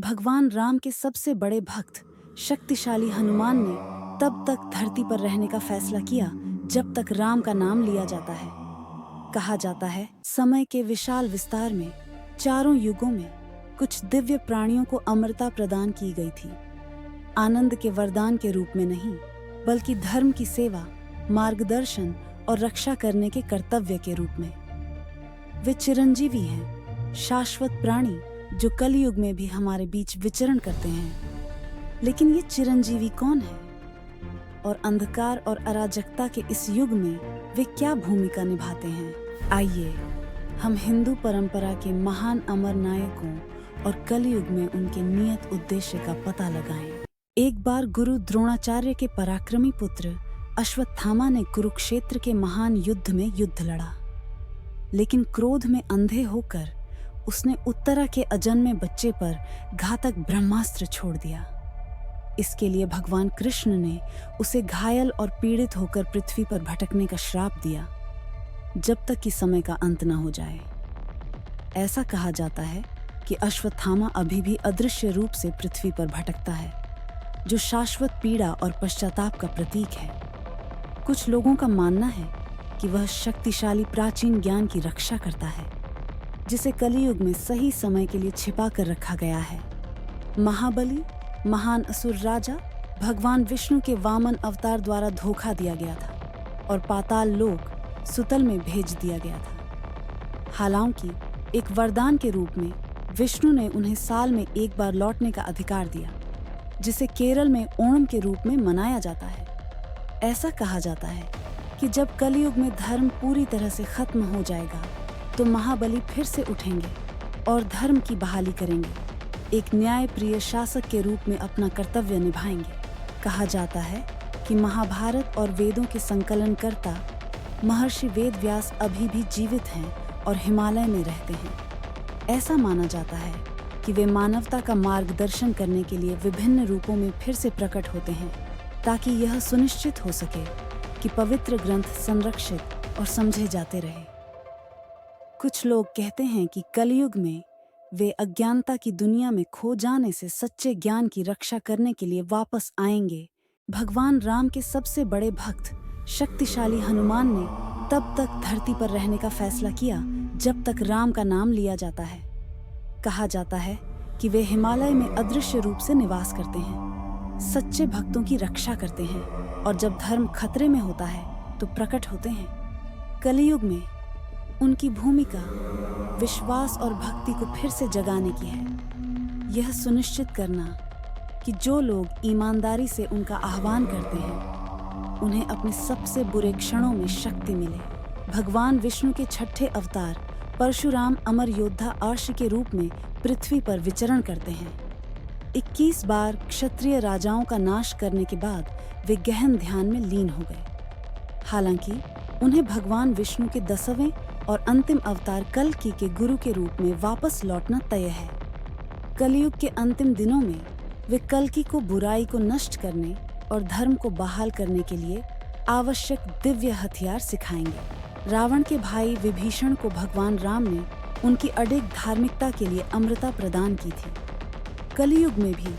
भगवान राम के सबसे बड़े भक्त शक्तिशाली हनुमान ने तब तक धरती पर रहने का फैसला किया जब तक राम का नाम लिया जाता है। कहा जाता है समय के विशाल विस्तार में चारों युगों में कुछ दिव्य प्राणियों को अमरता प्रदान की गई थी। आनंद के वरदान के रूप में नहीं, बल्कि धर्म की सेवा, मार्गदर्शन और रक्षा करने के कर्तव्य के रूप में। वे चिरंजीवी हैं, शाश्वत प्राणी जो कलयुग में भी हमारे बीच विचरण करते हैं। लेकिन ये चिरंजीवी कौन है और अंधकार और अराजकता के इस युग में वे क्या भूमिका निभाते हैं? आइए हम हिंदू परंपरा के महान अमर नायकों और कलयुग में उनके नियत उद्देश्य का पता लगाएं। एक बार गुरु द्रोणाचार्य के पराक्रमी पुत्र अश्वत्थामा ने कुरुक्षेत्र के महान युद्ध में युद्ध लड़ा, लेकिन क्रोध में अंधे होकर उसने उत्तरा के अजन्मे बच्चे पर घातक ब्रह्मास्त्र छोड़ दिया। इसके लिए भगवान कृष्ण ने उसे घायल और पीड़ित होकर पृथ्वी पर भटकने का श्राप दिया, जब तक कि समय का अंत न हो जाए। ऐसा कहा जाता है कि अश्वत्थामा अभी भी अदृश्य रूप से पृथ्वी पर भटकता है, जो शाश्वत पीड़ा और पश्चाताप का प्रतीक है। कुछ लोगों का मानना है कि वह शक्तिशाली प्राचीन ज्ञान की रक्षा करता है, जिसे कलयुग में सही समय के लिए छिपा कर रखा गया है। महाबली, महान असुर राजा, भगवान विष्णु के वामन अवतार द्वारा धोखा दिया गया था और पाताल लोक सुतल में भेज दिया गया था। हालांकि एक वरदान के रूप में विष्णु ने उन्हें साल में एक बार लौटने का अधिकार दिया, जिसे केरल में ओणम के रूप में मनाया जाता है। ऐसा कहा जाता है कि जब कलयुग में धर्म पूरी तरह से खत्म हो जाएगा तो महाबली फिर से उठेंगे और धर्म की बहाली करेंगे, एक न्यायप्रिय शासक के रूप में अपना कर्तव्य निभाएंगे। कहा जाता है कि महाभारत और वेदों के संकलनकर्ता महर्षि वेद व्यास अभी भी जीवित हैं और हिमालय में रहते हैं। ऐसा माना जाता है कि वे मानवता का मार्गदर्शन करने के लिए विभिन्न रूपों में फिर से प्रकट होते हैं, ताकि यह सुनिश्चित हो सके कि पवित्र ग्रंथ संरक्षित और समझे जाते रहे। कुछ लोग कहते हैं कि कलयुग में वे अज्ञानता की दुनिया में खो जाने से सच्चे ज्ञान की रक्षा करने के लिए वापस आएंगे। भगवान राम के सबसे बड़े भक्त शक्तिशाली हनुमान ने तब तक धरती पर रहने का फैसला किया जब तक राम का नाम लिया जाता है। कहा जाता है कि वे हिमालय में अदृश्य रूप से निवास करते हैं, सच्चे भक्तों की रक्षा करते हैं और जब धर्म खतरे में होता है तो प्रकट होते हैं। कलयुग में उनकी भूमिका विश्वास और भक्ति को फिर से जगाने की है, यह सुनिश्चित करना कि जो लोग ईमानदारी से उनका आह्वान करते हैं उन्हें अपने सबसे बुरे क्षणों में शक्ति मिले। भगवान विष्णु के छठे अवतार परशुराम अमर योद्धा अर्ष के रूप में पृथ्वी पर विचरण करते हैं। 21 बार क्षत्रिय राजाओं का नाश करने के बाद वे गहन ध्यान में लीन हो गए। हालांकि उन्हें भगवान विष्णु के 10वें और अंतिम अवतार कल्कि के गुरु के रूप में वापस लौटना तय है। कलयुग के अंतिम दिनों में वे कल्कि को बुराई को नष्ट करने और धर्म को बहाल करने के लिए आवश्यक दिव्य हथियार सिखाएंगे। रावण के भाई विभीषण को भगवान राम ने उनकी अडिग धार्मिकता के लिए अमृता प्रदान की थी। कलयुग में भी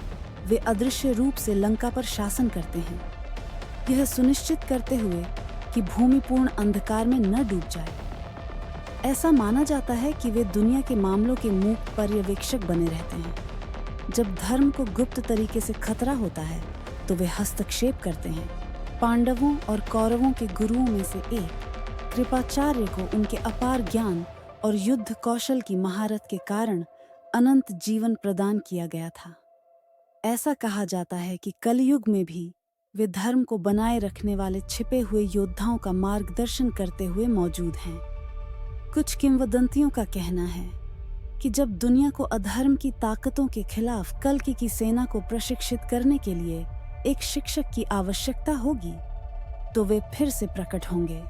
वे अदृश्य रूप से लंका पर शासन करते हैं, यह सुनिश्चित करते हुए कि भूमि पूर्ण अंधकार में न डूब जाए। ऐसा माना जाता है कि वे दुनिया के मामलों के मूक पर्यवेक्षक बने रहते हैं। जब धर्म को गुप्त तरीके से खतरा होता है तो वे हस्तक्षेप करते हैं। पांडवों और कौरवों के गुरुओं में से एक कृपाचार्य को उनके अपार ज्ञान और युद्ध कौशल की महारत के कारण अनंत जीवन प्रदान किया गया था। ऐसा कहा जाता है कि कलयुग में भी वे धर्म को बनाए रखने वाले छिपे हुए योद्धाओं का मार्गदर्शन करते हुए मौजूद हैं। कुछ किंवदंतियों का कहना है कि जब दुनिया को अधर्म की ताकतों के खिलाफ कल्कि की सेना को प्रशिक्षित करने के लिए एक शिक्षक की आवश्यकता होगी, तो वे फिर से प्रकट होंगे।